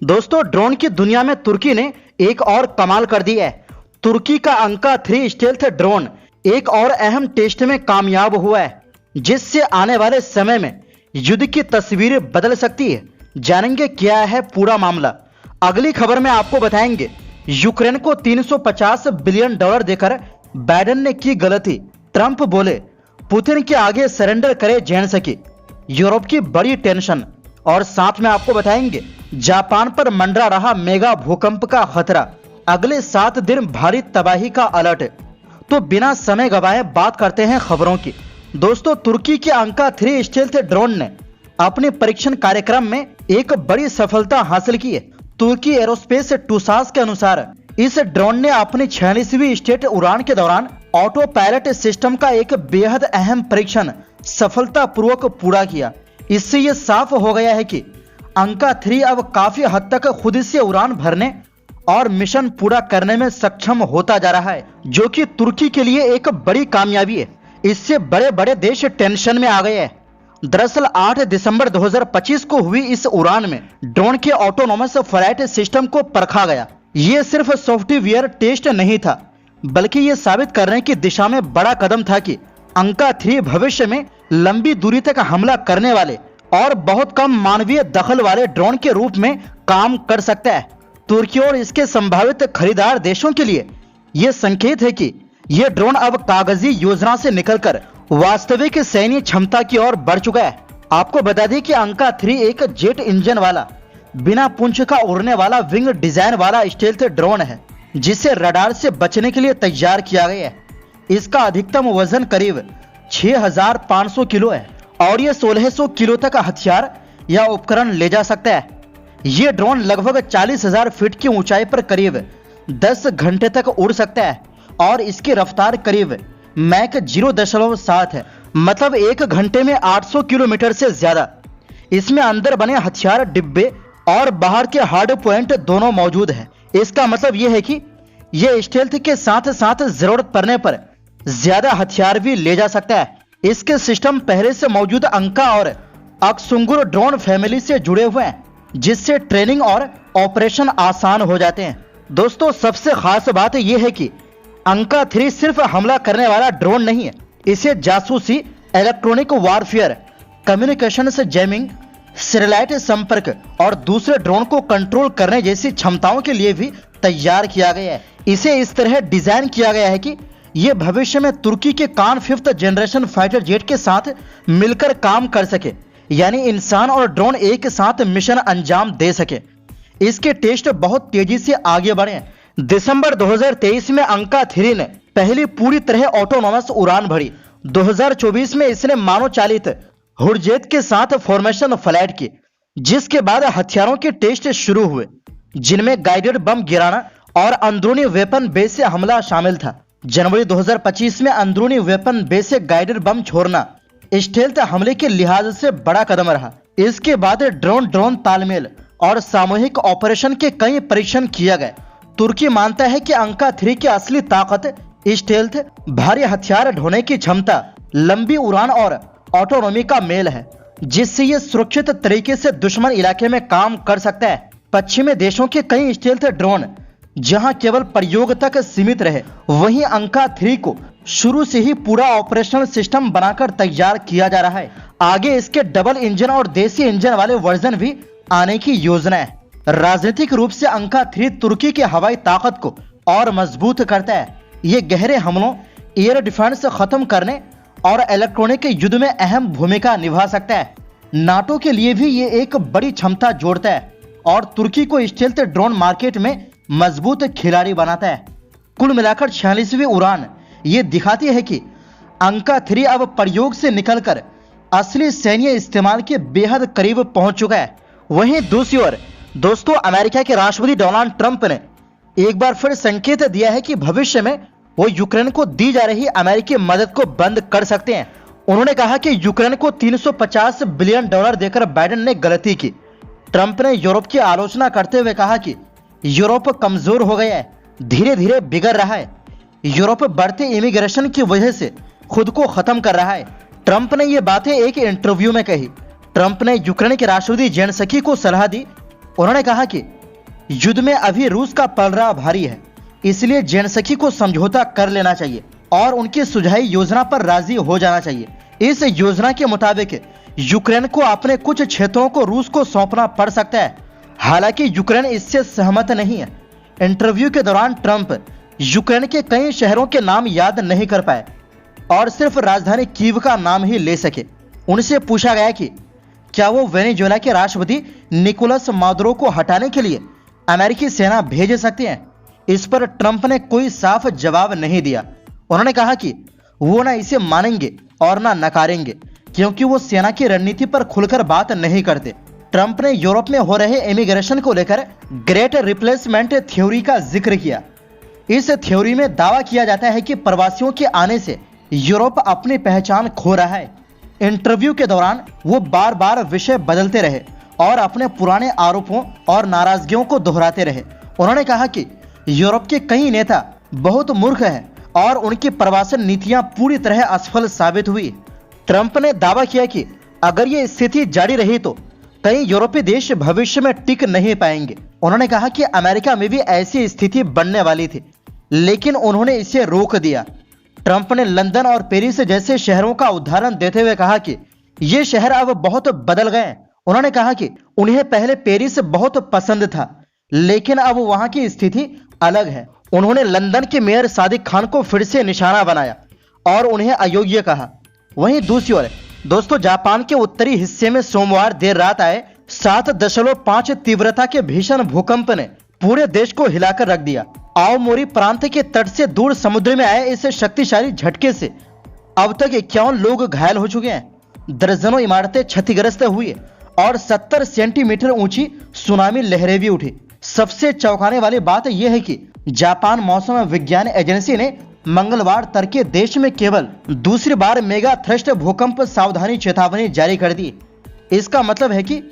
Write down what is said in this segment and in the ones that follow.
दोस्तों, ड्रोन की दुनिया में तुर्की ने एक और कमाल कर दी है। तुर्की का अंका 3 स्टेल्थ ड्रोन एक और अहम टेस्ट में कामयाब हुआ है, जिससे आने वाले समय में युद्ध की तस्वीर बदल सकती है। जानेंगे क्या है पूरा मामला। अगली खबर में आपको बताएंगे यूक्रेन को $350 बिलियन देकर बाइडेन ने की गलती। ट्रंप बोले पुतिन के आगे सरेंडर करे जेलेंस्की। यूरोप की बड़ी टेंशन। और साथ में आपको बताएंगे जापान पर मंडरा रहा मेगा भूकंप का खतरा। अगले 7 दिन भारी तबाही का अलर्ट। तो बिना समय गवाए बात करते हैं खबरों की। दोस्तों, तुर्की के अंका 3 स्टेल्थ ड्रोन ने अपने परीक्षण कार्यक्रम में एक बड़ी सफलता हासिल की है। तुर्की एरोस्पेस टूसास के अनुसार इस ड्रोन ने अपनी 46वीं स्टेट उड़ान के दौरान ऑटो पायलट सिस्टम का एक बेहद अहम परीक्षण सफलतापूर्वक पूरा किया। इससे यह साफ हो गया है कि अंका 3 अब काफी हद तक खुद से उड़ान भरने और मिशन पूरा करने में सक्षम होता जा रहा है, जो कि तुर्की के लिए एक बड़ी कामयाबी है। इससे बड़े बड़े देश टेंशन में आ गए हैं। दरअसल 8 दिसंबर 2025 को हुई इस उड़ान में ड्रोन के ऑटोनोमस फ्लाइट सिस्टम को परखा गया। ये सिर्फ सॉफ्टवेयर टेस्ट नहीं था, बल्कि ये साबित करने की दिशा में बड़ा कदम था कि अंका 3 भविष्य में लंबी दूरी तक हमला करने वाले और बहुत कम मानवीय दखल वाले ड्रोन के रूप में काम कर सकता है। तुर्की और इसके संभावित खरीदार देशों के लिए यह संकेत है कि यह ड्रोन अब कागजी योजना से निकलकर वास्तविक सैन्य क्षमता की ओर बढ़ चुका है। आपको बता दें कि अंका 3 एक जेट इंजन वाला बिना पूंछ का उड़ने वाला विंग डिजाइन वाला स्टेल्थ ड्रोन है, जिसे रडार से बचने के लिए तैयार किया गया है। इसका अधिकतम वजन करीब 6500 किलो है और यह 1600 किलो तक हथियार या उपकरण ले जा सकता है। यह ड्रोन लगभग 40,000 फीट की ऊंचाई पर करीब 10 घंटे तक उड़ सकता है और इसकी रफ्तार करीब मैक 0.7 है, मतलब 1 घंटे में 800 किलोमीटर से ज्यादा। इसमें अंदर बने हथियार डिब्बे और बाहर के हार्ड पॉइंट दोनों मौजूद है। इसका मतलब यह है कि यह स्टेल्थ के साथ साथ जरूरत पड़ने पर ज्यादा हथियार भी ले जा सकता है। इसके सिस्टम पहले से मौजूद अंका और अक्सुंगुर ड्रोन फैमिली से जुड़े हुए हैं, जिससे ट्रेनिंग और ऑपरेशन आसान हो जाते हैं। दोस्तों, सबसे खास बात यह है कि अंका 3 सिर्फ हमला करने वाला ड्रोन नहीं है। इसे जासूसी, इलेक्ट्रॉनिक वारफेयर, कम्युनिकेशन से जैमिंग, सैटेलाइट संपर्क और दूसरे ड्रोन को कंट्रोल करने जैसी क्षमताओं के लिए भी तैयार किया गया है। इसे इस तरह डिजाइन किया गया है कि यह भविष्य में तुर्की के कान 5th जनरेशन फाइटर जेट के साथ मिलकर काम कर सके, यानी इंसान और ड्रोन एक साथ मिशन अंजाम दे सके। इसके टेस्ट बहुत तेजी से आगे बढ़े। दिसंबर 2023 में अंका 3 ने पहली पूरी तरह ऑटोनोमस उड़ान भरी। 2024 में इसने मानव चालित हुरजेत के साथ फॉर्मेशन फ्लाइट की, जिसके बाद हथियारों के टेस्ट शुरू हुए, जिनमें गाइडेड बम गिराना और अंदरूनी वेपन बेस से हमला शामिल था। जनवरी 2025 में अंदरूनी वेपन बेस से गाइडेड बम छोड़ना स्टेल्थ हमले के लिहाज से बड़ा कदम रहा। इसके बाद ड्रोन तालमेल और सामूहिक ऑपरेशन के कई परीक्षण किया गए। तुर्की मानता है कि अंका 3 की असली ताकत स्टेल्थ, भारी हथियार ढोने की क्षमता, लंबी उड़ान और ऑटोनोमी का मेल है, जिससे यह सुरक्षित तरीके से दुश्मन इलाके में काम कर सकता है। पश्चिमी देशों के कई स्टेल्थ ड्रोन जहां केवल प्रयोग तक सीमित रहे, वहीं अंका 3 को शुरू से ही पूरा ऑपरेशनल सिस्टम बनाकर तैयार किया जा रहा है। आगे इसके डबल इंजन और देसी इंजन वाले वर्जन भी आने की योजना है। राजनीतिक रूप से अंका 3 तुर्की की हवाई ताकत को और मजबूत करता है। ये गहरे हमलों, एयर डिफेंस खत्म करने और इलेक्ट्रॉनिक युद्ध में अहम भूमिका निभा सकता है। नाटो के लिए भी ये एक बड़ी क्षमता जोड़ता है और तुर्की को स्टेल्थ ड्रोन मार्केट में मजबूत खिलाड़ी बनाता है। कुल मिलाकर 46वीं उड़ान ये दिखाती है कि अंका 3 अब प्रयोग से निकलकर असली सैन्य इस्तेमाल के बेहद करीब पहुंच चुका है। वहीं दूसरी ओर दोस्तों, अमेरिका के राष्ट्रपति डोनाल्ड ट्रंप ने एक बार फिर संकेत दिया है कि भविष्य में वो यूक्रेन को दी जा रही अमेरिकी मदद को बंद कर सकते हैं। उन्होंने कहा कि यूक्रेन को $350 बिलियन देकर बाइडेन ने गलती की। ट्रंप ने यूरोप की आलोचना करते हुए कहा कि यूरोप कमजोर हो गया है, धीरे धीरे बिगड़ रहा है। यूरोप बढ़ते इमिग्रेशन की वजह से खुद को खत्म कर रहा है। ट्रंप ने ये बातें एक इंटरव्यू में कही। ट्रंप ने यूक्रेन के राष्ट्रपति जेलेंस्की को सलाह दी उन्होंने कहा कि युद्ध में अभी रूस का पलड़ा भारी है, इसलिए जेलेंस्की को समझौता कर लेना चाहिए और उनकी सुझाई योजना पर राजी हो जाना चाहिए। इस योजना के मुताबिक यूक्रेन को अपने कुछ क्षेत्रों को रूस को सौंपना पड़ सकता है। हालांकि यूक्रेन इससे सहमत नहीं है। इंटरव्यू के दौरान ट्रंप यूक्रेन के कई शहरों के नाम याद नहीं कर पाए और सिर्फ राजधानी कीव का नाम ही ले सके। उनसे पूछा गया कि क्या वो वेनेजुएला के राष्ट्रपति निकोलस मादुरो को हटाने के लिए अमेरिकी सेना भेज सकते हैं। इस पर ट्रंप ने कोई साफ जवाब नहीं दिया। उन्होंने कहा कि वो ना इसे मानेंगे और ना नकारेंगे, क्योंकि वो सेना की रणनीति पर खुलकर बात नहीं करते। ट्रंप ने यूरोप में हो रहे इमिग्रेशन को लेकर ग्रेट रिप्लेसमेंट थ्योरी का जिक्र किया। इस थ्योरी में दावा किया जाता है कि प्रवासियों के आने से यूरोप अपनी पहचान खो रहा है। इंटरव्यू के दौरान वो बार बार विषय बदलते रहे और अपने पुराने आरोपों और नाराजगियों को दोहराते रहे। उन्होंने कहा कि यूरोप के कई नेता बहुत मूर्ख हैं और उनकी प्रवासन नीतियां पूरी तरह असफल साबित हुई। ट्रंप ने दावा किया कि अगर ये स्थिति जारी रही तो कई यूरोपीय देश भविष्य में टिक नहीं पाएंगे। उन्होंने कहा कि अमेरिका में भी ऐसी स्थिति बनने वाली थी, लेकिन उन्होंने इसे रोक दिया। ट्रंप ने लंदन और पेरिस जैसे शहरों का उदाहरण देते हुए कहा कि ये शहर अब बहुत बदल गए हैं। उन्होंने कहा कि उन्हें पहले पेरिस बहुत पसंद था, लेकिन अब वहां की स्थिति अलग है। उन्होंने लंदन के मेयर सादिक खान को फिर से निशाना बनाया और उन्हें अयोग्य कहा। वहीं दूसरी ओर दोस्तों, जापान के उत्तरी हिस्से में सोमवार देर रात आए 7.5 तीव्रता के भीषण भूकंप ने पूरे देश को हिलाकर रख दिया। आओमोरी प्रांत के तट से दूर समुद्र में आए इस शक्तिशाली झटके से अब तक 51 लोग घायल हो चुके हैं। दर्जनों इमारतें क्षतिग्रस्त हुई और 70 सेंटीमीटर ऊंची सुनामी लहरें भी उठी। सबसे चौंकाने वाली बात यह है कि जापान मौसम विज्ञान एजेंसी ने मंगलवार तड़के देश में केवल दूसरी बार मेगा थ्रस्ट भूकंप सावधानी चेतावनी जारी कर दी। इसका मतलब है कि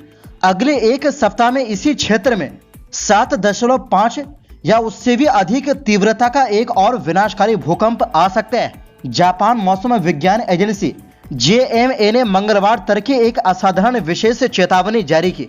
अगले एक सप्ताह में इसी क्षेत्र में 7.5 या उससे भी अधिक तीव्रता का एक और विनाशकारी भूकंप आ सकता है। जापान मौसम विज्ञान एजेंसी JMA ने मंगलवार तड़के एक असाधारण विशेष चेतावनी जारी की।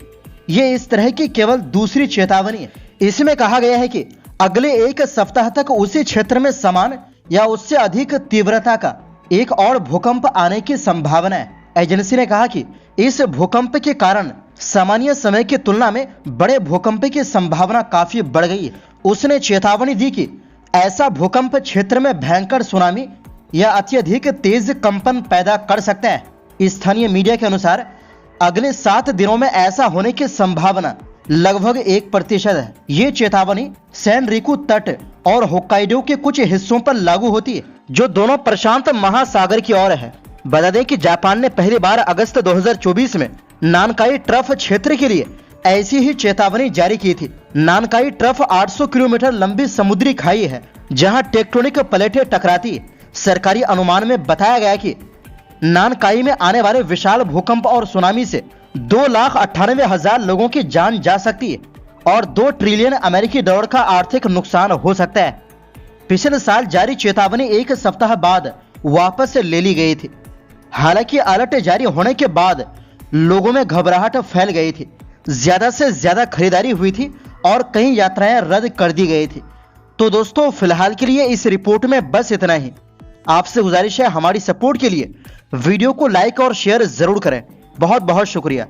ये इस तरह की केवल दूसरी चेतावनी है। इसमें कहा गया है कि अगले एक सप्ताह तक उसी क्षेत्र में समान या उससे अधिक तीव्रता का एक और भूकंप आने की संभावना है। एजेंसी ने कहा कि इस भूकंप के कारण सामान्य समय की तुलना में बड़े भूकंप की संभावना काफी बढ़ गई है। उसने चेतावनी दी कि ऐसा भूकंप क्षेत्र में भयंकर सुनामी या अत्यधिक तेज कंपन पैदा कर सकता है। स्थानीय मीडिया के अनुसार अगले 7 दिनों में ऐसा होने की संभावना लगभग 1% है। ये चेतावनी सैनरिकु तट और होक्काइडो के कुछ हिस्सों पर लागू होती है, जो दोनों प्रशांत महासागर की ओर है। बता दें कि जापान ने पहली बार अगस्त 2024 में नानकाई ट्रफ क्षेत्र के लिए ऐसी ही चेतावनी जारी की थी। नानकाई ट्रफ 800 किलोमीटर लंबी समुद्री खाई है, जहां टेक्टोनिक प्लेटें टकराती है। सरकारी अनुमान में बताया गया कि नानकाई में आने वाले विशाल भूकंप और सुनामी से 2,98,000 लोगों की जान जा सकती है और 2 ट्रिलियन अमेरिकी डॉलर का आर्थिक नुकसान हो सकता है। पिछले साल जारी चेतावनी एक सप्ताह बाद वापस ले ली गई थी। हालांकि अलर्ट जारी होने के बाद लोगों में घबराहट फैल गई थी, ज्यादा से ज्यादा खरीदारी हुई थी और कई यात्राएं रद्द कर दी गई थी। तो दोस्तों, फिलहाल के लिए इस रिपोर्ट में बस इतना ही। आपसे गुजारिश है, हमारी सपोर्ट के लिए वीडियो को लाइक और शेयर जरूर करें। बहुत बहुत शुक्रिया।